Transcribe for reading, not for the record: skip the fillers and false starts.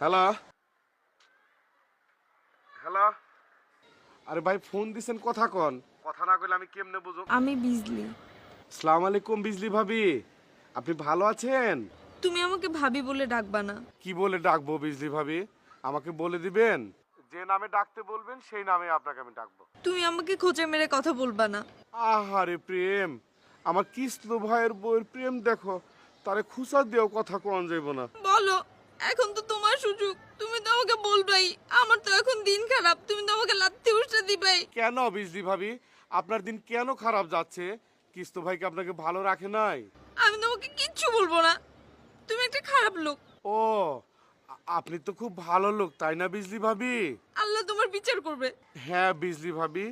Hello hello, আরে ভাই phone দিছেন, কথা কন, কথা না কইলে আমি কেমনে বুঝুম? আমি বিজলি। আসসালামু আলাইকুম বিজলি ভাবি, আপনি ভালো আছেন? তুমি আমাকে ভাবি বলে ডাকবা না। কি বলে ডাকবো বিজলি ভাবি? আমাকে বলে দিবেন, যে নামে ডাকতে বলবেন সেই নামে আপনাকে আমি ডাকবো। তুমি আমাকে খোঁচা মেরে কথা বলবা না। আহারে প্রেম, আমার কৃষ্ণ ভাইয়ের বউয়ের প্রেম দেখো, তারে খুচা দিয়েও কথা কন যাইব না। বলো, এখন তো তোমার সুযোগ, তুমি তো আমাকে বলবাই। আমার তো এখন দিন খারাপ, তুমি তো আমাকে লাথি উষ্টা দিবাই। কেন বিজলি ভাবি, আপনার দিন কেন খারাপ যাচ্ছে? কৃষ্ণ ভাইকে আপনাকে ভালো রাখে নাই? আমি তোমাকে কিচ্ছু বলবো না, তুমি একটা খারাপ লোক। ও, আপনি তো খুব ভালো লোক তাই না বিজলি ভাবি? আল্লাহ তোমার বিচার করবে। হ্যাঁ বিজলি ভাবি,